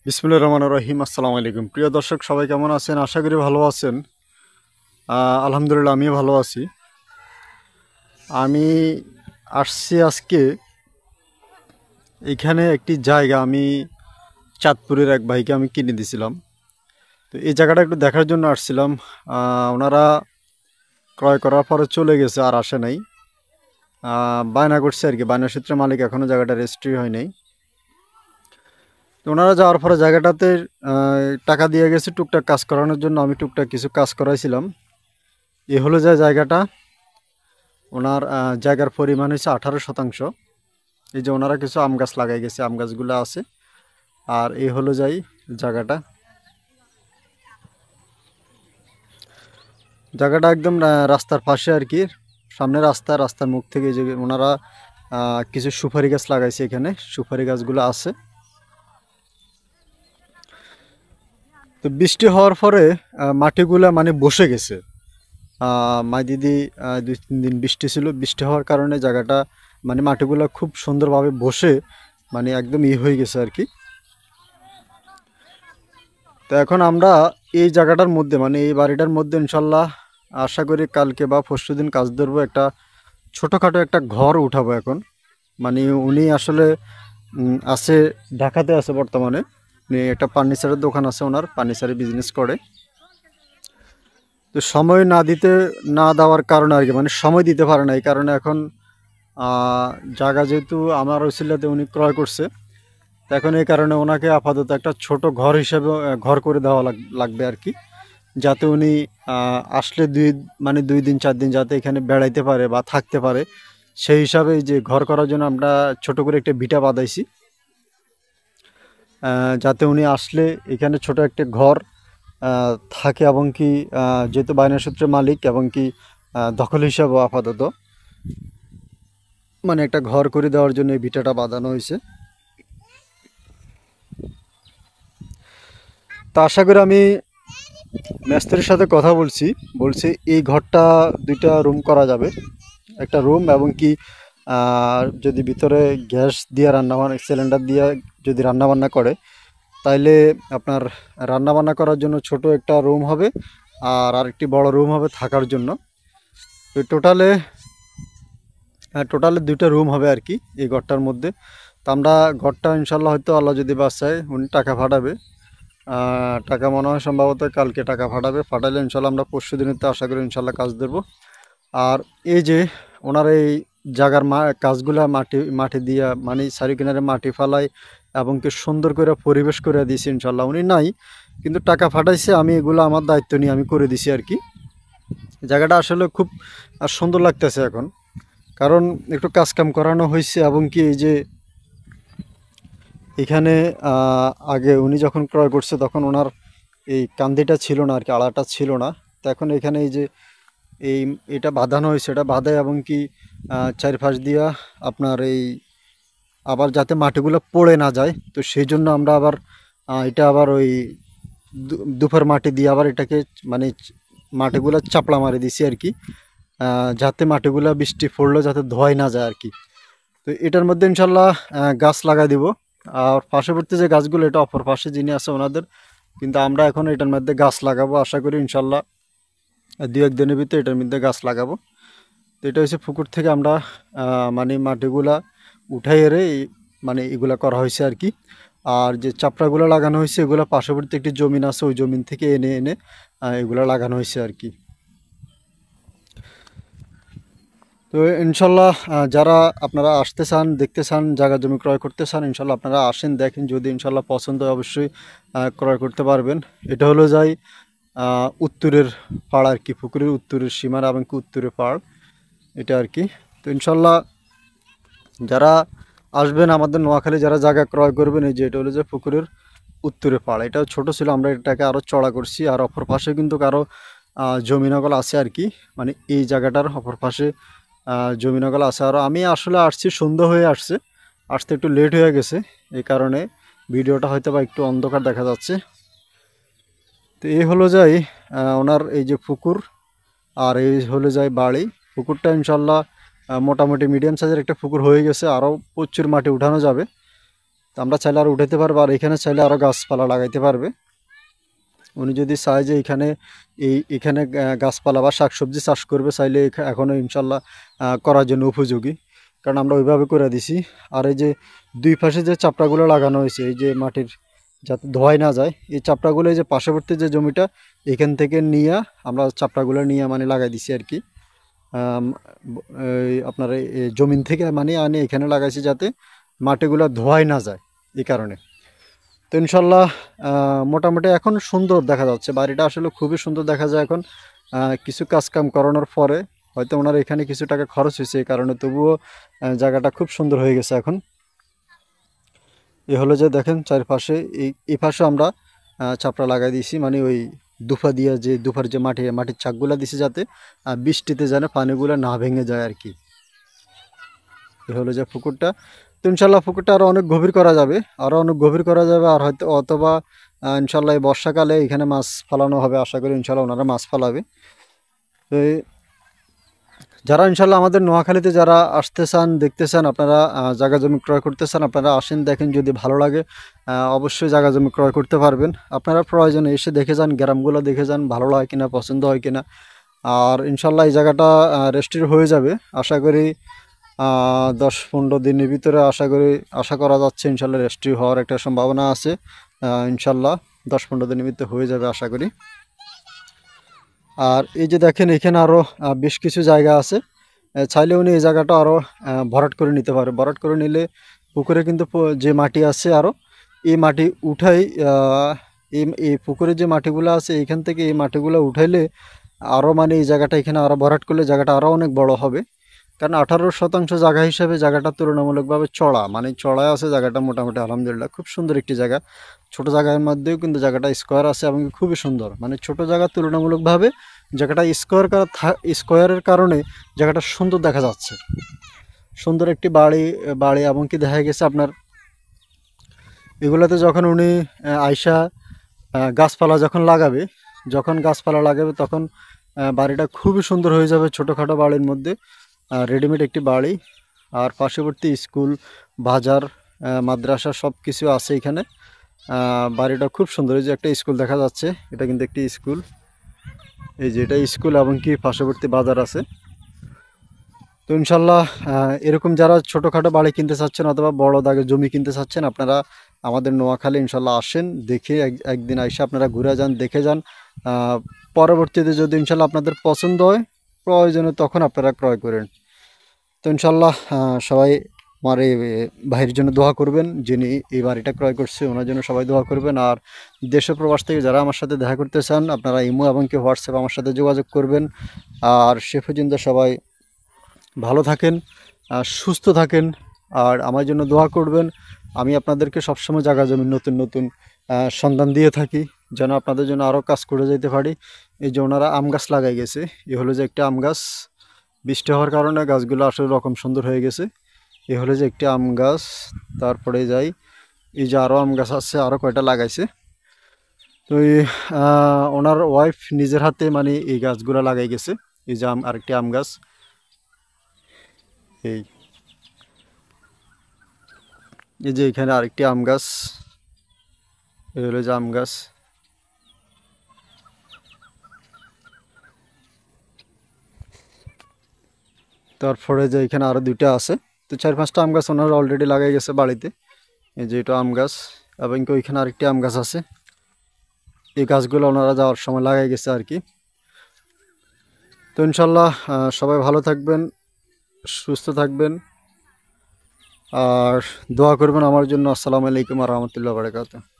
বিসমিল্লাহির রহমানির রহিম। আসসালামু আলাইকুম। প্রিয় দর্শক, সবাই কেমন আছেন? আশা করি ভালো আছেন। আলহামদুলিল্লাহ, আমিও ভালো আছি। আমি আসছি আজকে এইখানে একটি জায়গা আমি চাঁদপুরের এক ভাইকে আমি কিনে দিয়েছিলাম। তো এই জায়গাটা একটু দেখার জন্য আসছিলাম। ওনারা ক্রয় করার পরে চলে গেছে, আর আসে নাই। বায়না করছে আর কি, বায়না সূত্রে মালিক এখনও জায়গাটা রেজিস্ট্রি হয় নাই। তো ওনারা যাওয়ার পরে জায়গাটাতে টাকা দিয়ে গেছে টুকটাক কাজ করানোর জন্য। আমি টুকটাক কিছু কাজ করাইছিলাম। এ হলো যে জায়গাটা, ওনার জায়গার পরিমাণ হচ্ছে 18%। এই যে ওনারা কিছু আম গাছ লাগাই গেছে, আম গাছগুলো আছে। আর এই হলো যাই জায়গাটা। জায়গাটা একদম রাস্তার পাশে আর কি, সামনে রাস্তার মুখ থেকে যে ওনারা কিছু সুপারি গাছ লাগাইছে, এখানে সুপারি গাছগুলো আছে। তো বৃষ্টি হওয়ার পরে মাটিগুলা মানে বসে গেছে। মাই দিদি 2-3 দিন বৃষ্টি ছিল, বৃষ্টি হওয়ার কারণে জায়গাটা মানে মাটিগুলো খুব সুন্দরভাবে বসে মানে একদম হয়ে গেছে আর কি। তো এখন আমরা এই জায়গাটার মধ্যে মানে এই বাড়িটার মধ্যে ইনশাল্লাহ আশা করি কালকে বা পরশুদিন কাজ ধরবো, একটা ছোটোখাটো একটা ঘর উঠাবো এখন। মানে উনি আসলে আছে, ঢাকাতে আছে বর্তমানে। উনি একটা ফার্নিচারের দোকান আছে, ওনার ফার্নিচারের বিজনেস করে। তো সময় না দেওয়ার কারণে আর কি, মানে সময় দিতে পারে না, এই কারণে এখন জায়গা যেহেতু আমার ওসিলাতে উনি ক্রয় করছে, তো এখন এই কারণে ওনাকে আপাতত একটা ছোট ঘর হিসেবে ঘর করে দেওয়া লাগবে আর কি, যাতে উনি আসলে 2 দিন 4 দিন যাতে এখানে বেড়াইতে পারে বা থাকতে পারে। সেই হিসাবে এই যে ঘর করার জন্য আমরা ছোট করে একটা ভিটা বাঁধাইছি, যাতে উনি আসলে এখানে ছোট একটা ঘর থাকে, এবং কি যেহেতু বায়না সূত্রে মালিক, এবং কি দখল হিসাবে আপাতত মানে একটা ঘর করে দেওয়ার জন্য এই ভিটাটা বাঁধানো হয়েছে। তা আশা করি আমি মিস্ত্রির সাথে কথা বলছি এই ঘরটা 2টা রুম করা যাবে, একটা রুম এবং কি যদি ভিতরে গ্যাস দিয়ে সিলিন্ডার দিয়ে যদি রান্নাবান্না করে, তাইলে আপনার রান্নাবান্না করার জন্য ছোট একটা রুম হবে, আর আরেকটি বড় রুম হবে থাকার জন্য। তো টোটালে 2টা রুম হবে আর কি এই ঘরটার মধ্যে। তো আমরা ঘরটা ইনশাল্লাহ হয়তো আল্লাহ যদি বাঁচায় উনি টাকা পাঠাবে, টাকা মনে হয় সম্ভবত কালকে টাকা পাঠালে ইনশাল্লাহ আমরা পরশু দিনেতে আশা করি ইনশাল্লাহ কাজ ধরবো। আর এই যে ওনার এই জায়গার কাজগুলা মাটি দিয়া মানে চারি কিনারে মাটি ফালাই এবং কি সুন্দর করে পরিবেশ করে দিয়েছি ইনশাল্লাহ। উনি নাই কিন্তু টাকা পাঠাইছে, আমি এগুলো আমার দায়িত্ব নিয়ে আমি করে দিছি আর কি। জায়গাটা আসলে খুব সুন্দর লাগতেছে এখন, কারণ একটু কাজকাম করানো হয়েছে, এবং কি এই যে এখানে আগে উনি যখন ক্রয় করছে তখন ওনার এই কান্দিটা ছিল না আর কি, আড়াটা ছিল না। তো এখন এখানে এই যে এটা বাঁধানো হয়েছে, এটা বাঁধায় এবং কি চারপাশ দিয়া আপনার এই আবার যাতে মাটিগুলো পড়ে না যায়, তো সেই জন্য আমরা আবার এটা আবার ওই দুপার মাটি দিয়ে আবার এটাকে মানে মাটিগুলো চাপড়া মারি দিছি আর কি, যাতে মাটিগুলো বৃষ্টি পড়লে যাতে ধোয় না যায় আর কি। তো এটার মধ্যে ইনশাল্লাহ গাছ লাগাই দিব। আর পার্শ্ববর্তী যে গাছগুলো, এটা অপর পাশে যিনি আছে ওনাদের, কিন্তু আমরা এখন এটার মধ্যে গাছ লাগাবো আশা করি ইনশাল্লাহ 2-1 দিনের ভিতরে এটার মধ্যে গাছ লাগাবো। তো এটা হচ্ছে পুকুর থেকে আমরা মানে মাটিগুলা উঠাই এরে মানে এগুলা করা হয়েছে আর কি। আর যে চাপড়াগুলো লাগানো হয়েছে এগুলো পার্শ্ববর্তী একটি জমিন আছে, ওই জমিন থেকে এনে এনে এগুলো লাগানো হয়েছে আর কি। তো ইনশাল্লাহ যারা আপনারা আসতে চান, দেখতে চান, জায়গা জমি ক্রয় করতে চান, ইনশাল্লাহ আপনারা আসেন, দেখেন, যদি ইনশাল্লাহ পছন্দ হয় অবশ্যই ক্রয় করতে পারবেন। এটা হলো যাই উত্তরের পাড় আর কি, পুকুরের উত্তরের সীমানা এবং কি উত্তরের পাড় এটা আর কি। তো ইনশাল্লাহ যারা আসবেন আমাদের নোয়াখালী, যারা জায়গা ক্রয় করবেন, এই যে এটা হলো যে পুকুরের উত্তরে পাড়। এটাও ছোট ছিল, আমরা এটাকে আরও চড়া করছি। আর অপর পাশে কিন্তু কারো জমিনগল আছে আর কি, মানে এই জায়গাটার অপর পাশে জমিনগল আছে। আর আমি আসলে আসছি সন্ধ্যা হয়ে আসতে একটু লেট হয়ে গেছে, এই কারণে ভিডিওটা হয়তো বা একটু অন্ধকার দেখা যাচ্ছে। তো এই হলো যাই ওনার এই যে পুকুর, আর এই হলো যাই বাড়ি। পুকুরটা ইনশাল্লাহ মোটামুটি মিডিয়াম সাইজের একটা পুকুর হয়ে গেছে, আরও প্রচুর মাটি উঠানো যাবে। তো আমরা চাইলে আরও উঠাতে পারবো, আর এখানে চাইলে আরও গাছপালা লাগাইতে পারবে। উনি যদি চায় যে এখানে গাছপালা বা শাকসবজি চাষ করবে, চাইলে এখনও ইনশাল্লাহ করার জন্য উপযোগী, কারণ আমরা ওইভাবে করে দিছি। আর এই যে দুই পাশে যে চাপড়াগুলো লাগানো হয়েছে, এই যে মাটির যাতে ধোয়াই না যায়, এই চাপড়াগুলো এই যে পার্শ্ববর্তী যে জমিটা, এখান থেকে নিয়ে আমরা চাপড়াগুলো নিয়ে মানে লাগাই দিছি আর কি। আপনার এই জমিন থেকে মানে আনে এখানে লাগাইছি যাতে মাটিগুলো ধোয়াই না যায়, এই কারণে। তো ইনশাল্লাহ মোটামুটি এখন সুন্দর দেখা যাচ্ছে বাড়িটা, আসলে খুবই সুন্দর দেখা যায় এখন। কিছু কাজকাম করানোর পরে হয়তো ওনার এখানে কিছু টাকা খরচ হয়েছে, এই কারণে তবুও জায়গাটা খুব সুন্দর হয়ে গেছে এখন। এ হলো যে দেখেন চারপাশে এই পাশে আমরা চাপড়া লাগাই দিয়েছি, মানে ওই দুফা দিয়ে যে দুফার যে মাটির চাকগুলো দিছি যাতে বৃষ্টিতে যেন পানিগুলো না ভেঙে যায় আর কি। এ হলো যে পুকুরটা। তো ইনশাল্লাহ পুকুরটা আরও অনেক গভীর করা যাবে, আর হয়তো অথবা ইনশাল্লাহ এই বর্ষাকালে এখানে মাছ ফালানো হবে, আশা করি ইনশাল্লাহ ওনারা মাছ ফালাবে। তো যারা ইনশাল্লাহ আমাদের নোয়াখালীতে যারা আসতে চান, দেখতে চান, আপনারা জায়গা জমি ক্রয় করতে চান, আপনারা আসেন, দেখেন, যদি ভালো লাগে অবশ্যই জায়গা জমি ক্রয় করতে পারবেন। আপনারা প্রয়োজনে এসে দেখে যান, গ্রামগুলো দেখে যান, ভালো লাগে কিনা, পছন্দ হয় কিনা। আর ইনশাল্লাহ এই জায়গাটা রেজিস্ট্রি হয়ে যাবে আশা করি 10-15 দিনের ভিতরে, আশা করা যাচ্ছে ইনশাল্লাহ রেজিস্ট্রি হওয়ার একটা সম্ভাবনা আছে। ইনশাল্লাহ 10-15 দিনের ভিতরে হয়ে যাবে আশা করি। আর এই যে দেখেন এখানে আরও বেশ কিছু জায়গা আছে, চাইলে উনি এই জায়গাটা আরও ভরাট করে নিতে পারে। ভরাট করে নিলে পুকুরে কিন্তু যে মাটি আছে আরও, এই মাটি উঠাই এই পুকুরে যে মাটিগুলো আছে এইখান থেকে এই মাটিগুলো উঠাইলে আরও মানে এই জায়গাটা এখানে আরও ভরাট করলে জায়গাটা আরও অনেক বড় হবে। কারণ 18% জায়গা হিসাবে জায়গাটা তুলনামূলকভাবে চড়া, মানে চড়ায় আছে জায়গাটা মোটামুটি, আলহামদুলিল্লাহ খুব সুন্দর একটি জায়গা। ছোট জায়গার মধ্যেও কিন্তু জায়গাটা স্কোয়ার আছে এবং খুবই সুন্দর, মানে ছোট জায়গা তুলনামূলকভাবে জায়গাটা স্কোয়ারের কারণে জায়গাটা সুন্দর দেখা যাচ্ছে। সুন্দর একটি বাড়ি এমনকি দেখা গেছে আপনার এগুলোতে যখন উনি আয়সা গাছপালা যখন গাছপালা লাগাবে তখন বাড়িটা খুবই সুন্দর হয়ে যাবে, ছোটোখাটো বাড়ির মধ্যে রেডিমেড একটি বাড়ি। আর পার্শ্ববর্তী স্কুল, বাজার, মাদ্রাসা সব কিছু আছে এখানে। বাড়িটা খুব সুন্দর। এই যে একটা স্কুল দেখা যাচ্ছে, এটা কিন্তু একটি স্কুল, এই যে এটা স্কুল এবং কি পার্শ্ববর্তী বাজার আছে। তো ইনশাল্লাহ এরকম যারা ছোটোখাটো বাড়ি কিনতে চাচ্ছেন অথবা বড় দাগে জমি কিনতে চাচ্ছেন, আপনারা আমাদের নোয়াখালী ইনশাল্লাহ আসেন, দেখে একদিন এসে আপনারা ঘুরে যান, দেখে যান। পরবর্তীতে যদি ইনশাল্লাহ আপনাদের পছন্দ হয়, প্রয়োজনে তখন আপনারা ক্রয় করেন। তো ইনশাল্লাহ সবাই আমার এই ভাইয়ের জন্য দোয়া করবেন, যিনি এই বাড়িটা ক্রয় করছে, ওনার জন্য সবাই দোয়া করবেন। আর দেশ প্রবাস থেকে যারা আমার সাথে দেখা করতে চান, আপনারা ইমো এবং কি হোয়াটসঅ্যাপ আমার সাথে যোগাযোগ করবেন। আর সে পর্যন্ত সবাই ভালো থাকেন, সুস্থ থাকেন, আর আমার জন্য দোয়া করবেন। আমি আপনাদেরকে সবসময় জায়গা জমি নতুন নতুন সন্ধান দিয়ে থাকি, যেন আপনাদের জন্য আরও কাজ করে যেতে পারি। এই যে ওনারা আম গাছ লাগাই গেছে, এ হলো যে একটা আম গাছ, বৃষ্টি হওয়ার কারণে গাছগুলো আসলে রকম সুন্দর হয়ে গেছে। এ হলো যে একটি আম গাছ। তারপরে যাই, এই যে আরও আম গাছ আছে, আরও কয়টা লাগাইছে। তো ওনার ওয়াইফ নিজের হাতে মানে এই গাছগুলো লাগাই গেছে। এই যে আরেকটি আম গাছ, এই যে এখানে আরেকটি আম গাছ, এই হলো যে আম গাছ। তারপরে যে এখানে আরও দুইটা আছে। তো 4-5টা আম গাছ ওনারা অলরেডি লাগাই গেছে বাড়িতে। এই যে এটা আম গাছ এবং ওইখানে আরেকটি আম গাছ আছে। এই গাছগুলো ওনারা যাওয়ার সময় লাগাই গেছে আর কি। তো ইনশাল্লাহ সবাই ভালো থাকবেন, সুস্থ থাকবেন, আর দোয়া করবেন আমার জন্য। আসসালামু আলাইকুম ওয়া রাহমাতুল্লাহি ওয়া বারাকাতুহু।